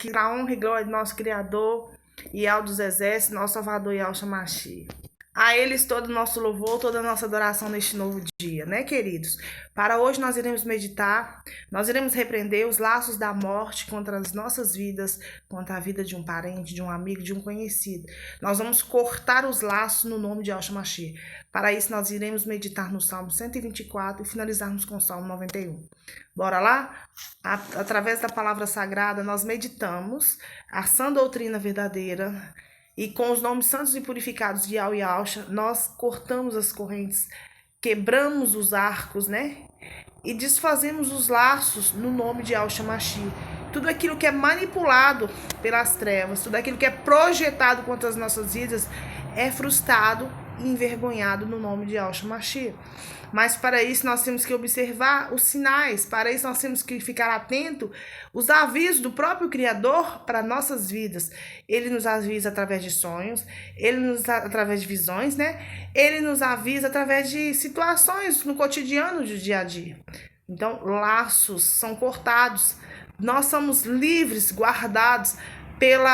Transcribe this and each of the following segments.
Que a honra e glória do nosso Criador e ao dos exércitos, nosso Salvador Yahshua Mashiach. A eles todo o nosso louvor, toda a nossa adoração neste novo dia, né, queridos? Para hoje nós iremos meditar, nós iremos repreender os laços da morte contra as nossas vidas, contra a vida de um parente, de um amigo, de um conhecido. Nós vamos cortar os laços no nome de Yahshua Mashiach. Para isso nós iremos meditar no Salmo 124 e finalizarmos com o Salmo 91. Bora lá? Através da palavra sagrada nós meditamos a sã doutrina verdadeira. E com os nomes santos e purificados de Yahweh Yahshua, nós cortamos as correntes, quebramos os arcos, né? E desfazemos os laços no nome de Yahshua Mashiach. Tudo aquilo que é manipulado pelas trevas, tudo aquilo que é projetado contra as nossas vidas, é frustrado e envergonhado no nome de Yahshua Mashiach. Mas para isso nós temos que observar os sinais, para isso nós temos que ficar atento os avisos do próprio Criador para nossas vidas. Ele nos avisa através de sonhos, através de visões, né? Ele nos avisa através de situações no cotidiano do dia a dia. Então, laços são cortados, nós somos livres, guardados pelo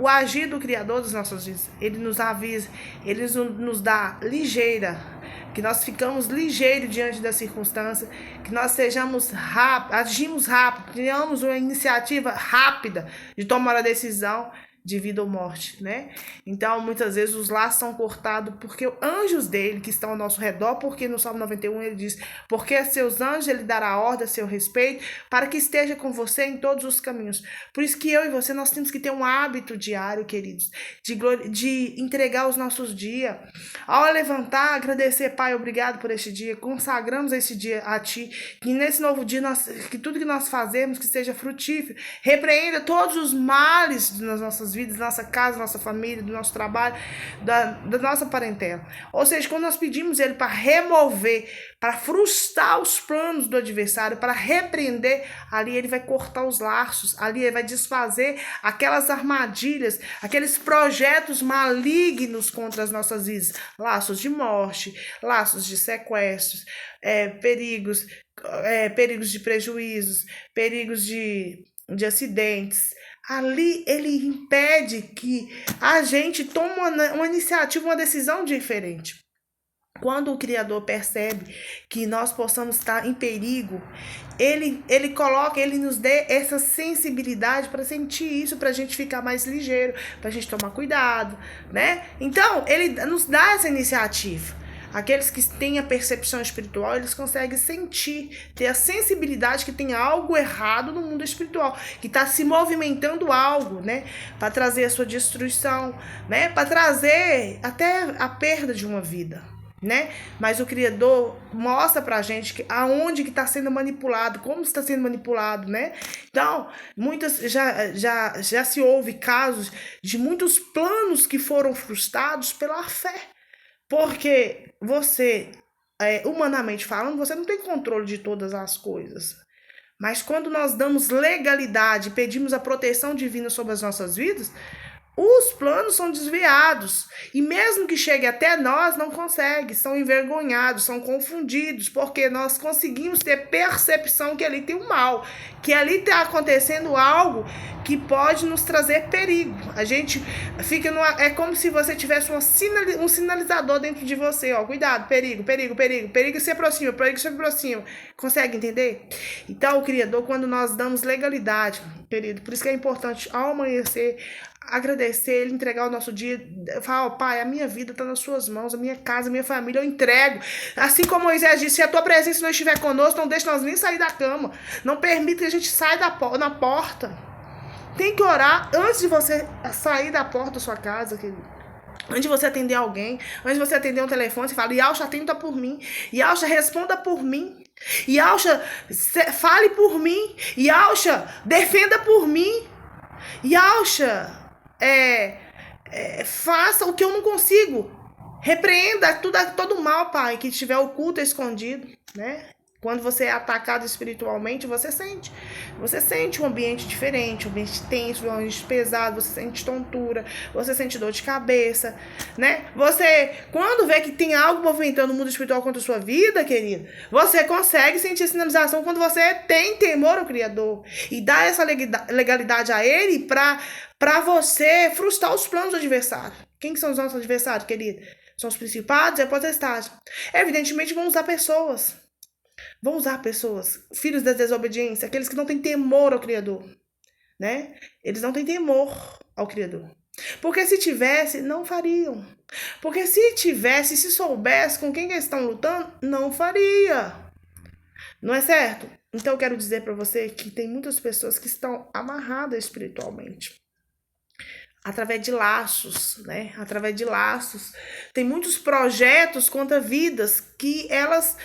agir do Criador das nossas vidas. Ele nos avisa, ele nos dá ligeira, que nós ficamos ligeiros diante da circunstância, que nós sejamos rápidos, agimos rápido, tenhamos uma iniciativa rápida de tomar a decisão de vida ou morte, né? Então, muitas vezes os laços são cortados porque anjos dele que estão ao nosso redor, porque no Salmo 91 ele diz, porque a seus anjos ele dará ordem a seu respeito, para que esteja com você em todos os caminhos. Por isso que eu e você, nós temos que ter um hábito diário, queridos, de entregar os nossos dias. Ao levantar, agradecer, Pai, obrigado por este dia, consagramos este dia a Ti, que nesse novo dia, que tudo que nós fazemos, que seja frutífero, repreenda todos os males das nossas vidas, da nossa casa, da nossa família, do nosso trabalho, da nossa parentela. Ou seja, quando nós pedimos Ele para remover, para frustrar os planos do adversário, para repreender, ali Ele vai cortar os laços, ali Ele vai desfazer aquelas armadilhas, aqueles projetos malignos contra as nossas vidas, laços de morte, laços de sequestros, perigos de prejuízos, perigos de acidentes. Ali ele impede que a gente tome uma iniciativa, uma decisão diferente. Quando o Criador percebe que nós possamos estar em perigo, ele nos dê essa sensibilidade para sentir isso, para a gente ficar mais ligeiro, para a gente tomar cuidado, né? Então, ele nos dá essa iniciativa. Aqueles que têm a percepção espiritual, eles conseguem sentir, ter a sensibilidade que tem algo errado no mundo espiritual, que está se movimentando algo, né? Para trazer a sua destruição, né? Para trazer até a perda de uma vida, né? Mas o Criador mostra pra gente que aonde que está sendo manipulado, como está sendo manipulado, né? Então, já se houve casos de muitos planos que foram frustrados pela fé. Porque você, humanamente falando, você não tem controle de todas as coisas. Mas quando nós damos legalidade, pedimos a proteção divina sobre as nossas vidas, os planos são desviados. E mesmo que chegue até nós, não consegue. São envergonhados, são confundidos, porque nós conseguimos ter percepção que ali tem um mal, que ali está acontecendo algo que pode nos trazer perigo. A gente fica é como se você tivesse um sinalizador dentro de você, ó, cuidado, perigo, perigo, perigo, perigo se aproxima, perigo se aproxima. Consegue entender? Então, o Criador, quando nós damos legalidade, querido, por isso que é importante ao amanhecer, agradecer Ele, entregar o nosso dia, falar, ó, Pai, a minha vida está nas suas mãos, a minha casa, a minha família, eu entrego. Assim como Moisés disse, se a tua presença não estiver conosco, não deixe nós nem sair da cama, não permita que a gente saia na porta. Tem que orar antes de você sair da porta da sua casa, querido. Antes de você atender alguém, antes de você atender um telefone, você fala, Yahshua, atenda por mim, Yahshua, responda por mim, Yahshua, fale por mim, Yahshua, defenda por mim, Yahshua, faça o que eu não consigo. Repreenda todo mal, Pai, que estiver oculto, escondido, né? Quando você é atacado espiritualmente, você sente. Você sente um ambiente diferente, um ambiente tenso, um ambiente pesado, você sente tontura, você sente dor de cabeça, né? Você, quando vê que tem algo movimentando o mundo espiritual contra a sua vida, querido, você consegue sentir sinalização quando você tem temor ao Criador e dá essa legalidade a Ele para você frustrar os planos do adversário. Quem que são os nossos adversários, querido? São os principados e a potestade. Evidentemente, vão usar pessoas. Vão usar pessoas, filhos da desobediência, aqueles que não têm temor ao Criador, né? Eles não têm temor ao Criador. Porque se tivesse, não fariam. Porque se tivesse, se soubesse com quem eles estão lutando, não faria. Não é certo? Então eu quero dizer para você que tem muitas pessoas que estão amarradas espiritualmente. Através de laços, né? Através de laços. Tem muitos projetos contra vidas que elas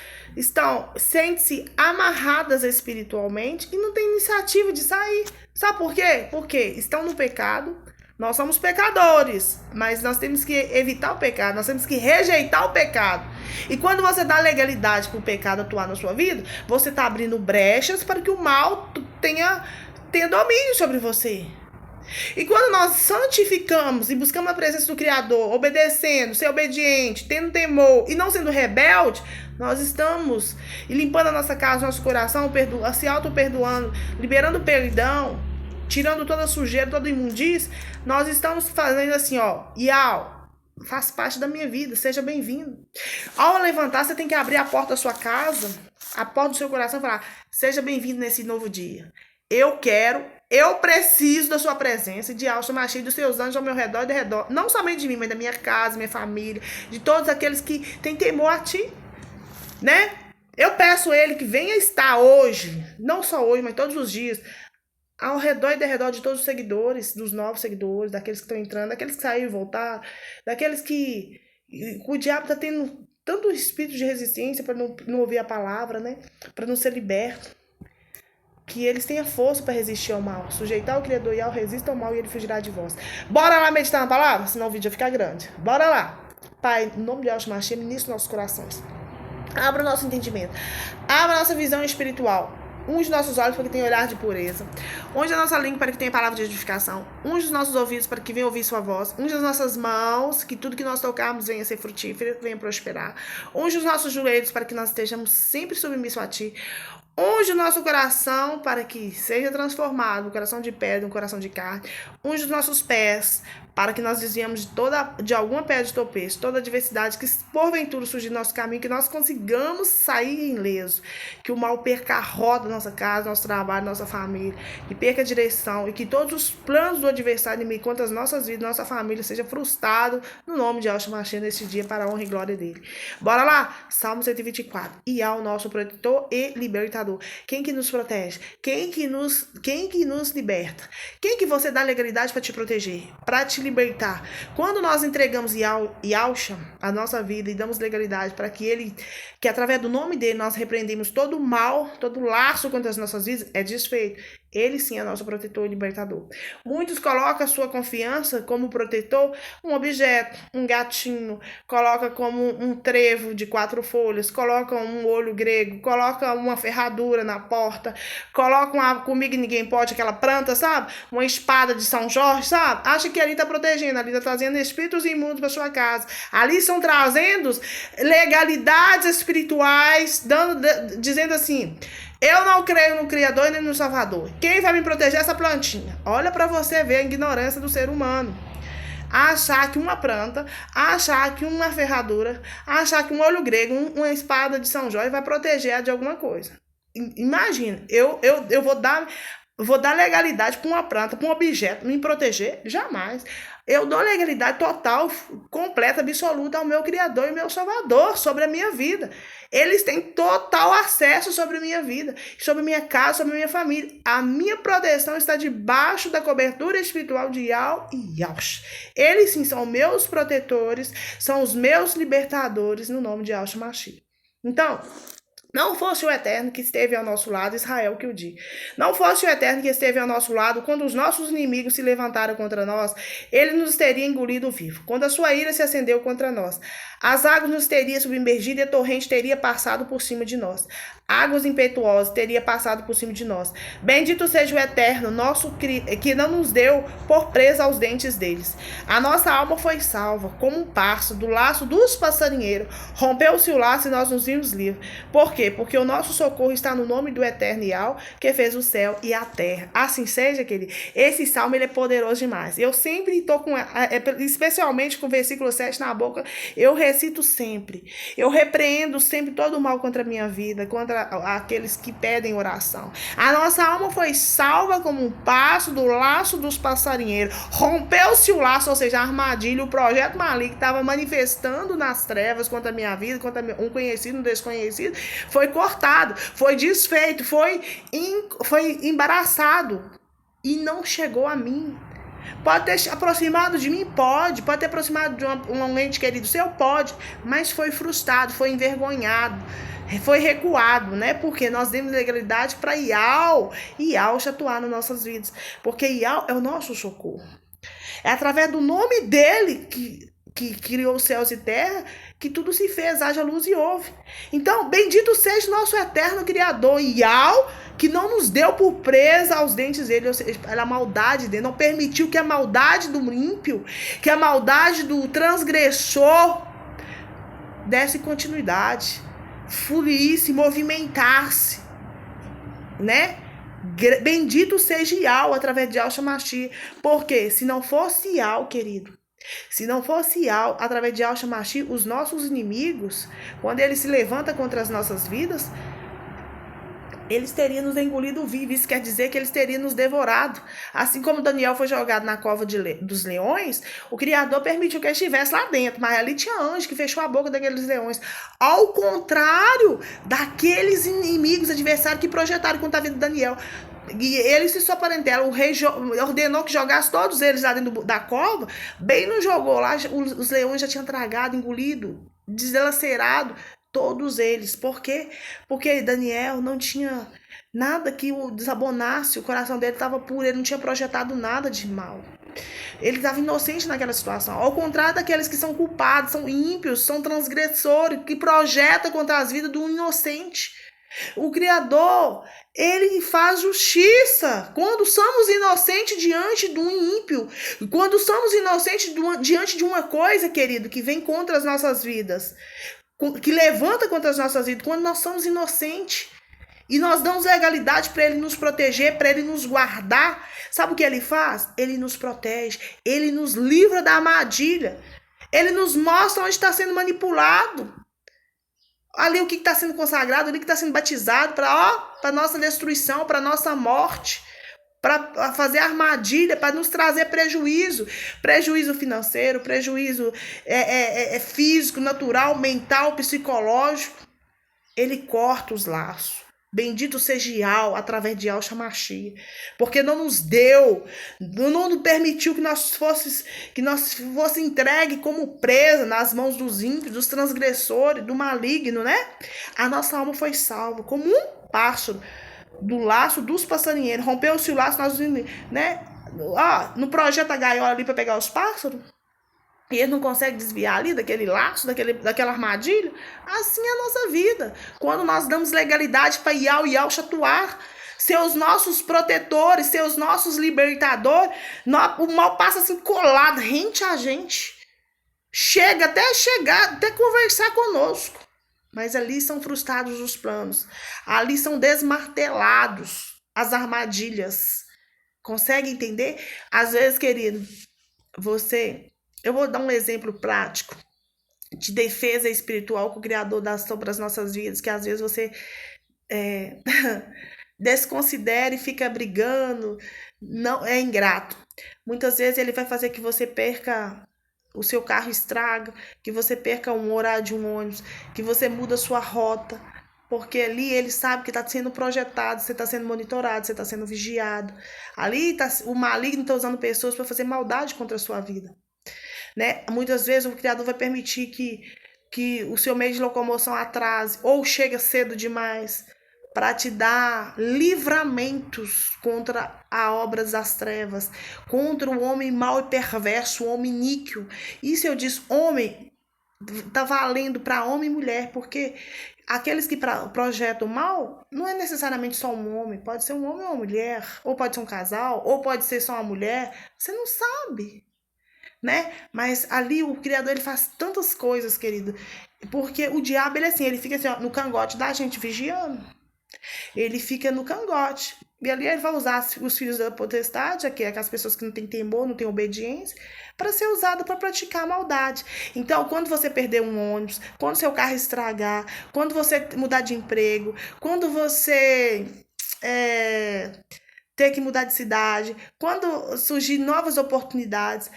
sentem-se amarradas espiritualmente e não tem iniciativa de sair. Sabe por quê? Porque estão no pecado. Nós somos pecadores, mas nós temos que evitar o pecado, nós temos que rejeitar o pecado. E quando você dá legalidade para o pecado atuar na sua vida, você está abrindo brechas para que o mal tenha domínio sobre você. E quando nós santificamos e buscamos a presença do Criador, obedecendo, ser obediente, tendo temor e não sendo rebelde, nós estamos limpando a nossa casa, nosso coração, se auto-perdoando, liberando perdão, tirando toda a sujeira, toda a imundícia. Nós estamos fazendo assim, ó, Iau, faz parte da minha vida, seja bem-vindo. Ao levantar, você tem que abrir a porta da sua casa, a porta do seu coração e falar, seja bem-vindo nesse novo dia. Eu preciso da sua presença, de Yahshua Mashiach, dos seus anjos ao meu redor e ao redor. Não somente de mim, mas da minha casa, minha família, de todos aqueles que têm temor a ti, né? Eu peço a ele que venha estar hoje, não só hoje, mas todos os dias, ao redor e ao redor de todos os seguidores, dos novos seguidores, daqueles que estão entrando, daqueles que saíram e voltaram, daqueles que o diabo está tendo tanto espírito de resistência para não ouvir a palavra, né? Para não ser liberto. Que eles tenham força para resistir ao mal. Sujeitar o Criador e ao resista ao mal e ele fugirá de vós. Bora lá meditar na palavra? Senão o vídeo vai ficar grande. Bora lá. Pai, em nome de Yahshua Mashiach, ministra nossos corações. Abra o nosso entendimento. Abra a nossa visão espiritual. Unge nossos olhos para que tenha olhar de pureza. Unge a nossa língua para que tenha palavra de edificação. Unge os nossos ouvidos para que venha ouvir sua voz. Unge as nossas mãos, que tudo que nós tocarmos venha ser frutífero, venha prosperar. Unge os nossos joelhos para que nós estejamos sempre submissos a ti. Unge o nosso coração para que seja transformado um coração de pedra, um coração de carne. Unge os nossos pés para que nós desviamos de alguma pedra de tropeço, toda adversidade que porventura surgir no nosso caminho, que nós consigamos sair ileso, que o mal perca a roda da nossa casa, nosso trabalho, nossa família, que perca a direção e que todos os planos do adversário inimigo contra as nossas vidas, nossa família, seja frustrado no nome de Yahshua Mashiach neste dia para a honra e glória dele. Bora lá? Salmo 124. E ao nosso protetor e libertador. Quem que nos protege? Quem que nos liberta? Quem que você dá legalidade para te proteger? Para te libertar. Quando nós entregamos Yahshua a nossa vida e damos legalidade para que através do nome dele nós repreendemos todo o mal, todo o laço contra as nossas vidas, é desfeito. Ele sim é nosso protetor e libertador. Muitos colocam a sua confiança como protetor um objeto, um gatinho, coloca como um trevo de 4 folhas, coloca um olho grego, coloca uma ferradura na porta, coloca uma comigo ninguém pode, aquela planta, sabe? Uma espada de São Jorge, sabe? Acha que ali está protegendo, ali está trazendo espíritos imundos para sua casa. Ali estão trazendo legalidades espirituais, dizendo assim: eu não creio no Criador nem no Salvador. Quem vai me proteger é essa plantinha? Olha para você ver a ignorância do ser humano. Achar que uma planta, achar que uma ferradura, achar que um olho grego, uma espada de São Jorge vai proteger de alguma coisa. Imagina, eu vou dar legalidade para uma planta, para um objeto me proteger? Jamais. Eu dou legalidade total, completa, absoluta ao meu Criador e meu Salvador sobre a minha vida. Eles têm total acesso sobre a minha vida, sobre a minha casa, sobre a minha família. A minha proteção está debaixo da cobertura espiritual de Yahweh e Yahshua. Eles sim são meus protetores, são os meus libertadores no nome de Yahshua Mashiach. Então, não fosse o Eterno que esteve ao nosso lado, Israel que o diga. Não fosse o Eterno que esteve ao nosso lado, quando os nossos inimigos se levantaram contra nós, ele nos teria engolido vivo. Quando a sua ira se acendeu contra nós, as águas nos teriam submergido e a torrente teria passado por cima de nós. águas impetuosas teria passado por cima de nós. Bendito seja o Eterno, que não nos deu por presa aos dentes deles. A nossa alma foi salva, como um pássaro, do laço dos passarinheiros. Rompeu-se o laço e nós nos vimos livres. Por quê? Porque o nosso socorro está no nome do Eterno Yahweh, que fez o céu e a terra. Assim seja, querido. Esse salmo ele é poderoso demais. Eu sempre estou com, especialmente com o versículo 7 na boca, eu recito sempre. Eu repreendo sempre todo o mal contra a minha vida, contra aqueles que pedem oração. A nossa alma foi salva como um pássaro do laço dos passarinheiros. Rompeu-se o laço, ou seja, a armadilha, o projeto maligno que estava manifestando nas trevas contra a minha vida, contra um conhecido, um desconhecido, foi cortado, foi desfeito, foi embaraçado e não chegou a mim. Pode ter aproximado de mim? Pode ter aproximado de um ente querido seu? Pode, mas foi frustrado, foi envergonhado, foi recuado, né? Porque nós demos legalidade para Yahweh atuar nas nossas vidas, porque Yahweh é o nosso socorro. É através do nome dele que criou os céus e terra, que tudo se fez, haja luz e houve. Então, bendito seja o nosso eterno Criador, Yahweh, que não nos deu por presa aos dentes dele, ou seja, a maldade dele, não permitiu que a maldade do ímpio, que a maldade do transgressor desse continuidade, fluísse, movimentasse, né? Bendito seja Yahweh através de Yahshua Mashiach, porque se não fosse Yahweh, querido, se não fosse Yahweh através de Yahshua Mashiach, os nossos inimigos, quando eles se levantam contra as nossas vidas, eles teriam nos engolido vivo. Isso quer dizer que eles teriam nos devorado. Assim como Daniel foi jogado na cova dos leões, o Criador permitiu que ele estivesse lá dentro, mas ali tinha anjo que fechou a boca daqueles leões. Ao contrário daqueles inimigos, adversários que projetaram contra a vida de Daniel. E eles e sua parentela, o rei ordenou que jogasse todos eles lá dentro da cova. Bem não jogou lá, os leões já tinham tragado, engolido, deslacerado todos eles. Por quê? Porque Daniel não tinha nada que o desabonasse, o coração dele estava puro, ele não tinha projetado nada de mal. Ele estava inocente naquela situação. Ao contrário daqueles que são culpados, são ímpios, são transgressores, que projetam contra as vidas do inocente. O Criador, ele faz justiça quando somos inocentes diante do ímpio, quando somos inocentes diante de uma coisa, querido, que vem contra as nossas vidas, que levanta contra as nossas vidas, quando nós somos inocentes e nós damos legalidade para ele nos proteger, para ele nos guardar. Sabe o que ele faz? Ele nos protege, ele nos livra da armadilha, ele nos mostra onde está sendo manipulado. Ali o que está sendo consagrado, ali que está sendo batizado para nossa destruição, para nossa morte, para fazer armadilha, para nos trazer prejuízo financeiro, prejuízo físico, natural, mental, psicológico. Ele corta os laços. Bendito seja Yahweh através de Yahshua Mashiach, porque não nos deu, não permitiu que nós fosse entregue como presa nas mãos dos ímpios, dos transgressores, do maligno, né? A nossa alma foi salva como um pássaro do laço dos passarinheiros. Rompeu-se o laço, nós, né? No projeto a gaiola ali para pegar os pássaros, e ele não consegue desviar ali daquele laço, daquela armadilha. Assim é a nossa vida. Quando nós damos legalidade para Yahweh atuar, seus nossos protetores, seus nossos libertadores, o mal passa assim colado, rente a gente. Chega até conversar conosco. Mas ali são frustrados os planos. Ali são desmartelados as armadilhas. Consegue entender? Às vezes, querido, eu vou dar um exemplo prático de defesa espiritual que o Criador dá sobre as nossas vidas, que às vezes você desconsidera e fica brigando, não é ingrato. Muitas vezes ele vai fazer que você perca, o seu carro estraga, que você perca um horário de um ônibus, que você muda a sua rota, porque ali ele sabe que está sendo projetado, você está sendo monitorado, você está sendo vigiado. Ali o maligno está usando pessoas para fazer maldade contra a sua vida. Né? Muitas vezes o Criador vai permitir que o seu meio de locomoção atrase ou chega cedo demais para te dar livramentos contra as obras das trevas, contra o homem mau e perverso, o homem níquel. Isso eu disse, homem tá valendo para homem e mulher, porque aqueles que projetam mal, não é necessariamente só um homem, pode ser um homem ou uma mulher, ou pode ser um casal, ou pode ser só uma mulher, você não sabe, né? Mas ali o Criador, ele faz tantas coisas, querido, porque o diabo, ele é assim, ele fica assim, ó, no cangote da gente, vigiando. Ele fica no cangote. E ali ele vai usar os filhos da potestade, aquelas pessoas que não têm temor, não têm obediência, para ser usado para praticar maldade. Então, quando você perder um ônibus, quando seu carro estragar, quando você mudar de emprego, quando você ter que mudar de cidade, quando surgir novas oportunidades,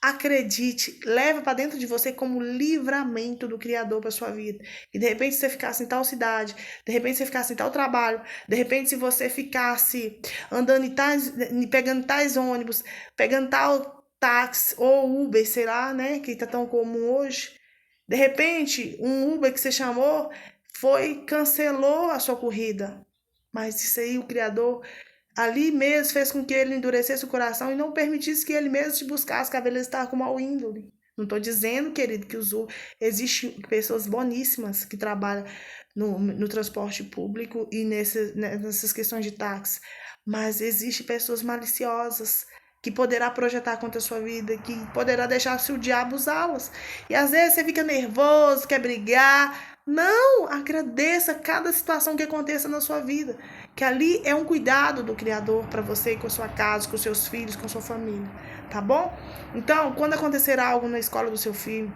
acredite, leva para dentro de você como livramento do Criador para sua vida. E de repente você ficasse em tal cidade, de repente você ficasse em tal trabalho, de repente se você ficasse andando pegando tais ônibus, pegando tal táxi ou Uber, sei lá, né, que tá tão comum hoje. De repente, um Uber que você chamou cancelou a sua corrida. Mas isso aí o Criador ali mesmo fez com que ele endurecesse o coração e não permitisse que ele mesmo te buscasse, que a beleza estava com mau índole. Não estou dizendo, querido, que existem pessoas boníssimas que trabalham no transporte público e nessas questões de táxi, mas existem pessoas maliciosas que poderá projetar contra a sua vida, que poderá deixar se o diabo usá-las. E às vezes você fica nervoso, quer brigar. Não, agradeça cada situação que aconteça na sua vida, que ali é um cuidado do Criador para você, com a sua casa, com seus filhos, com a sua família, tá bom? Então, quando acontecer algo na escola do seu filho,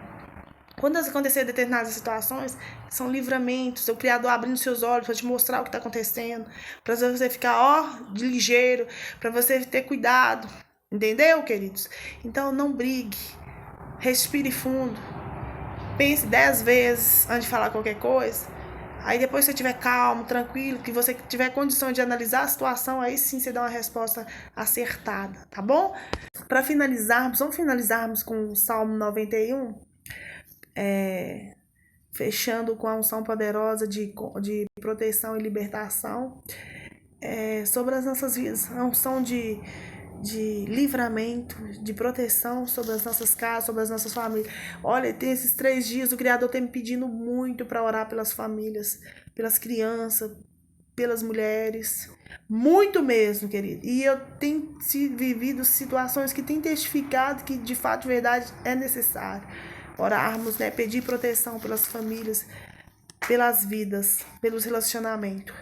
quando acontecer determinadas situações, são livramentos, o Criador abrindo seus olhos para te mostrar o que está acontecendo, para você ficar, de ligeiro, para você ter cuidado, entendeu, queridos? Então, não brigue, respire fundo, pense 10 vezes antes de falar qualquer coisa. Aí depois você estiver calmo, tranquilo, que você tiver condição de analisar a situação, aí sim você dá uma resposta acertada, tá bom? Para finalizarmos, vamos finalizarmos com o Salmo 91, fechando com a unção poderosa de proteção e libertação sobre as nossas vidas, a unção de livramento, de proteção sobre as nossas casas, sobre as nossas famílias. Olha, tem esses 3 dias, o Criador tem me pedindo muito para orar pelas famílias, pelas crianças, pelas mulheres, muito mesmo, querido. E eu tenho vivido situações que têm testificado que, de fato, de verdade, é necessário orarmos, né? Pedir proteção pelas famílias, pelas vidas, pelos relacionamentos.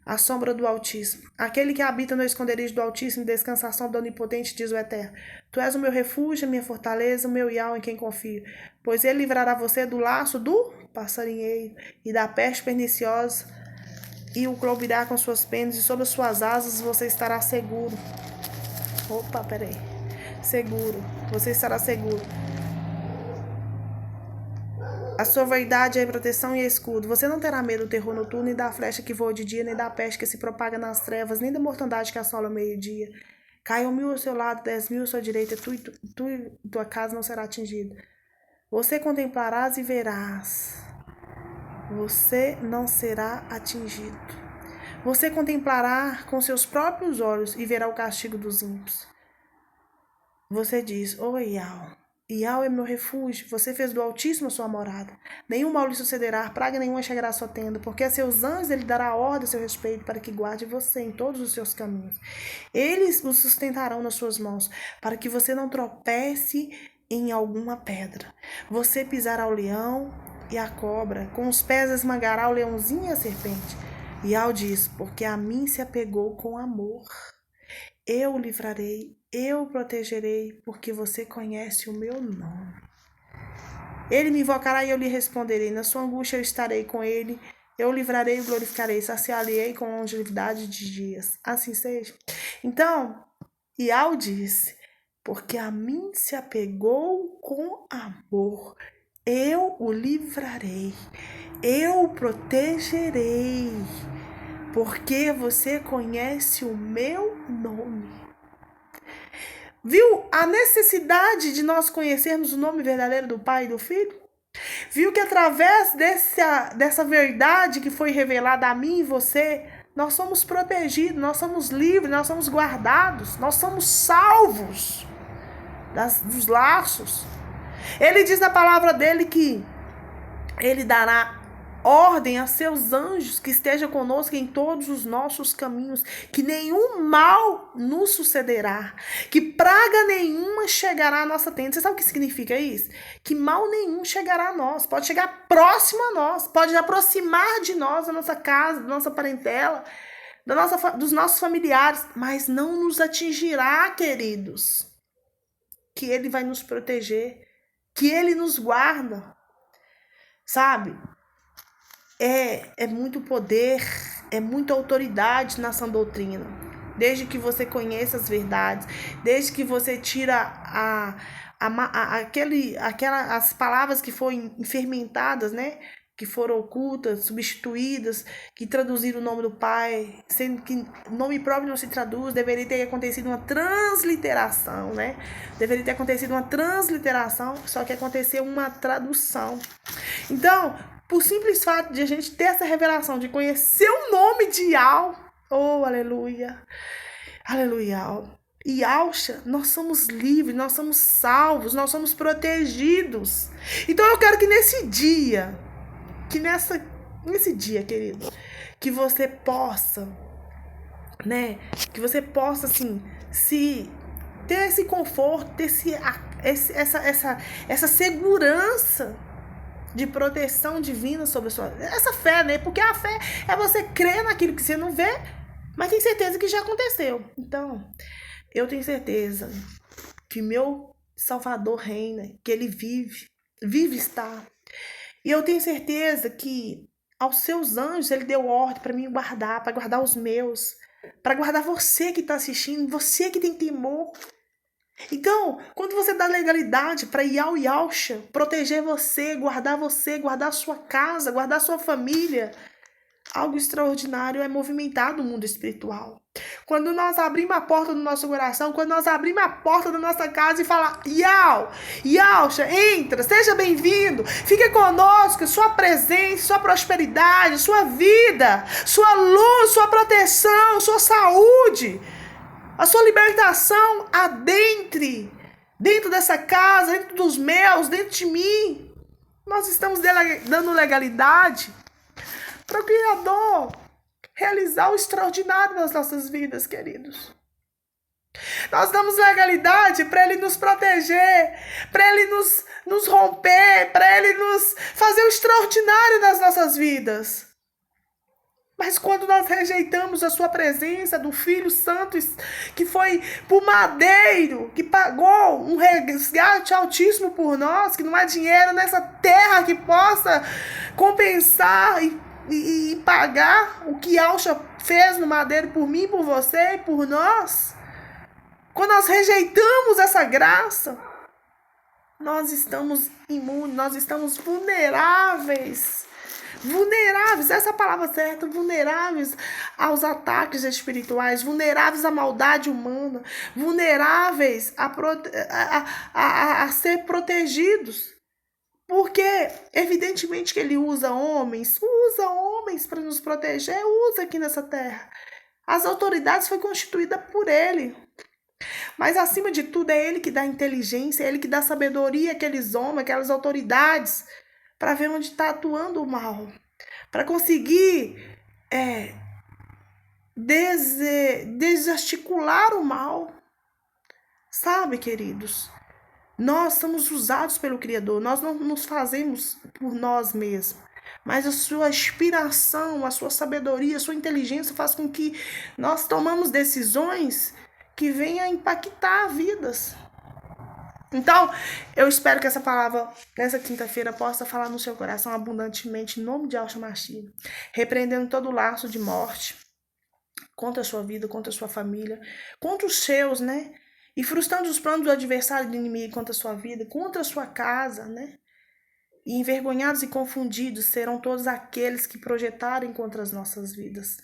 A sombra do Altíssimo. Aquele que habita no esconderijo do Altíssimo descansa à sombra do Onipotente, diz o Eterno. Tu és o meu refúgio, a minha fortaleza, o meu Iau em quem confio. Pois ele livrará você do laço do passarinheiro e da peste perniciosa, e o cobrirá com suas penas, e sob as suas asas você estará seguro. Opa, peraí. Seguro. Você estará seguro. A sua vaidade é proteção e escudo. Você não terá medo do terror noturno, nem da flecha que voa de dia, nem da peste que se propaga nas trevas, nem da mortandade que assola ao meio-dia. Caiam 1000 ao seu lado, 10.000 à sua direita, tu e tua casa não será atingida. Você contemplarás e verás. Você não será atingido. Você contemplará com seus próprios olhos e verá o castigo dos ímpios. Você diz, Iau. Iau é meu refúgio, você fez do Altíssimo a sua morada. Nenhum mal lhe sucederá, praga nenhuma chegará à sua tenda, porque a seus anjos ele dará ordem a seu respeito para que guarde você em todos os seus caminhos. Eles o sustentarão nas suas mãos, para que você não tropece em alguma pedra. Você pisará o leão e a cobra, com os pés esmagará o leãozinho e a serpente. Iau diz, porque a mim se apegou com amor. Eu o livrarei, eu o protegerei, porque você conhece o meu nome. Ele me invocará e eu lhe responderei. Na sua angústia eu estarei com ele. Eu o livrarei e glorificarei. Saciá-lo-ei com longevidade de dias. Assim seja. Então, Iau disse, porque a mim se apegou com amor. Eu o livrarei. Eu o protegerei. Porque você conhece o meu nome. Viu a necessidade de nós conhecermos o nome verdadeiro do Pai e do Filho? Viu que através dessa verdade que foi revelada a mim e você, nós somos protegidos, nós somos livres, nós somos guardados, nós somos salvos dos laços. Ele diz na palavra dele que Ele dará ordem a seus anjos que estejam conosco em todos os nossos caminhos, que nenhum mal nos sucederá, que praga nenhuma chegará à nossa tenda. Você sabe o que significa isso? Que mal nenhum chegará a nós, pode chegar próximo a nós, pode aproximar de nós, da nossa casa, da nossa parentela, dos nossos familiares, mas não nos atingirá, queridos. Que Ele vai nos proteger, que Ele nos guarda, sabe? É muito poder, é muita autoridade na sã doutrina. Desde que você conheça as verdades, desde que você tira as palavras que foram fermentadas, né? Que foram ocultas, substituídas, que traduziram o nome do Pai, sendo que nome próprio não se traduz, deveria ter acontecido uma transliteração, né? Deveria ter acontecido uma transliteração, só que aconteceu uma tradução. Então, por simples fato de a gente ter essa revelação, de conhecer o nome de Yahweh, oh, aleluia, aleluia, Yahshua, nós somos livres, nós somos salvos, nós somos protegidos. Então eu quero que nesse dia, querido, que você possa, né, que você possa, assim, ter esse conforto, ter essa segurança de proteção divina sobre a sua... Essa fé, né? Porque a fé é você crer naquilo que você não vê, mas tem certeza que já aconteceu. Então, eu tenho certeza que meu Salvador reina, que Ele vive está. E eu tenho certeza que aos seus anjos Ele deu ordem para me guardar, para guardar os meus, para guardar você que está assistindo, você que tem temor. Então, quando você dá legalidade para Yahshua proteger você, guardar a sua casa, guardar a sua família, algo extraordinário é movimentado no mundo espiritual. Quando nós abrimos a porta do nosso coração, quando nós abrimos a porta da nossa casa e falar, Yahshua, entra, seja bem-vindo, fique conosco, sua presença, sua prosperidade, sua vida, sua luz, sua proteção, sua saúde, a sua libertação adentre dentro dessa casa, dentro dos meus, dentro de mim. Nós estamos dando legalidade para o Criador realizar o extraordinário nas nossas vidas, queridos. Nós damos legalidade para Ele nos proteger, para Ele nos romper, para Ele nos fazer o extraordinário nas nossas vidas. Mas quando nós rejeitamos a sua presença do Filho Santo, que foi por madeiro, que pagou um resgate altíssimo por nós, que não há dinheiro nessa terra que possa compensar e pagar o que Yahshua fez no madeiro por mim, por você e por nós. Quando nós rejeitamos essa graça, nós estamos imunes, nós estamos vulneráveis. Essa é a palavra certa, vulneráveis aos ataques espirituais, vulneráveis à maldade humana, vulneráveis a ser protegidos. Porque, evidentemente, que Ele usa homens para nos proteger, usa aqui nessa terra. As autoridades foram constituídas por Ele. Mas, acima de tudo, é Ele que dá inteligência, é Ele que dá sabedoria àqueles homens, aquelas autoridades, para ver onde está atuando o mal, para conseguir desarticular o mal. Sabe, queridos, nós somos usados pelo Criador, nós não nos fazemos por nós mesmos, mas a sua inspiração, a sua sabedoria, a sua inteligência faz com que nós tomamos decisões que venham a impactar vidas. Então, eu espero que essa palavra, nessa quinta-feira, possa falar no seu coração abundantemente, em nome de Yahshua Mashiach, repreendendo todo o laço de morte contra a sua vida, contra a sua família, contra os seus, né? E frustrando os planos do adversário e do inimigo contra a sua vida, contra a sua casa, né? E envergonhados e confundidos serão todos aqueles que projetarem contra as nossas vidas.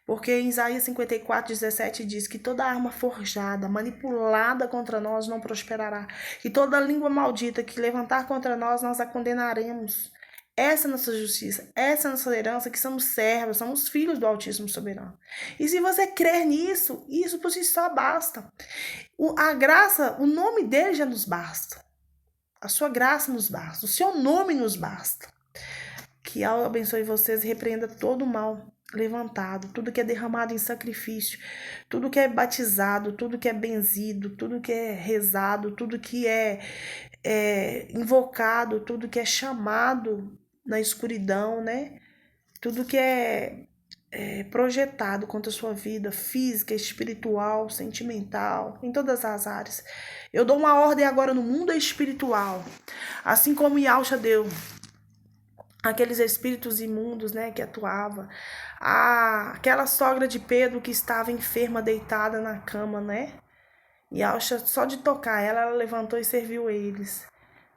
Porque em Isaías 54:17 diz que toda arma forjada, manipulada contra nós não prosperará. E toda língua maldita que levantar contra nós, nós a condenaremos. Essa é a nossa justiça, essa é a nossa herança, que somos servos, somos filhos do Altíssimo Soberano. E se você crer nisso, isso por si só basta. A graça, o nome dele já nos basta. A sua graça nos basta, o seu nome nos basta. Que Yahweh abençoe vocês e repreenda todo o mal levantado, tudo que é derramado em sacrifício, tudo que é batizado, tudo que é benzido, tudo que é rezado, tudo que é invocado, tudo que é chamado na escuridão, né? Tudo que é projetado contra a sua vida física, espiritual, sentimental, em todas as áreas. Eu dou uma ordem agora no mundo espiritual, assim como Yahshua deu aqueles espíritos imundos, né, que atuava, aquela sogra de Pedro que estava enferma, deitada na cama, né, e Yahshua, só de tocar ela levantou e serviu eles,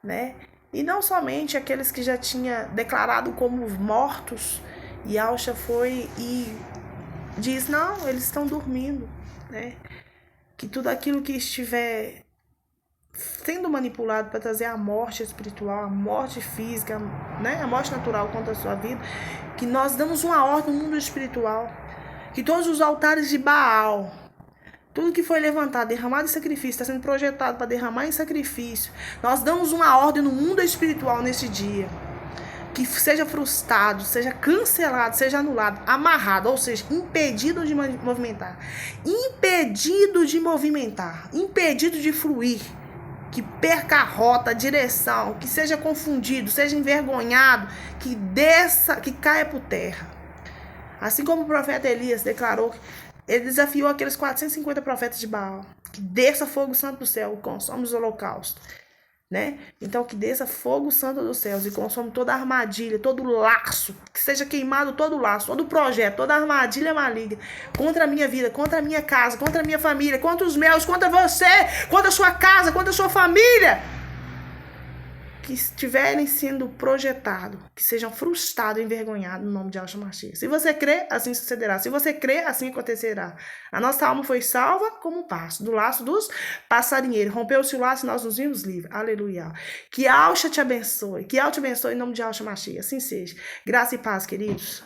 né, e não somente aqueles que já tinha declarado como mortos, Yahshua foi e diz, não, eles estão dormindo, né, que tudo aquilo que estiver sendo manipulado para trazer a morte espiritual, a morte física, né, a morte natural contra a sua vida, que nós damos uma ordem no mundo espiritual, que todos os altares de Baal, tudo que foi levantado, derramado em sacrifício, está sendo projetado para derramar em sacrifício, nós damos uma ordem no mundo espiritual nesse dia, que seja frustrado, seja cancelado, seja anulado, amarrado, ou seja, impedido de movimentar, impedido de fluir, que perca a rota, a direção, que seja confundido, seja envergonhado, que desça, que caia por terra. Assim como o profeta Elias declarou, ele desafiou aqueles 450 profetas de Baal, que desça fogo santo do céu e consome os holocaustos, né? Então que desça fogo santo dos céus e consome toda a armadilha, todo o laço, que seja queimado todo o laço, todo o projeto, toda a armadilha maligna contra a minha vida, contra a minha casa, contra a minha família, contra os meus, contra você, contra a sua casa, contra a sua família, que estiverem sendo projetados, que sejam frustrados e envergonhados no nome de Yahshua Mashiach. Se você crê, assim sucederá. Se você crê, assim acontecerá. A nossa alma foi salva como um passo, do laço dos passarinheiros. Rompeu-se o laço e nós nos vimos livres. Aleluia. Que Yahshua te abençoe. Que Yahshua te abençoe em nome de Yahshua Mashiach. Assim seja. Graça e paz, queridos.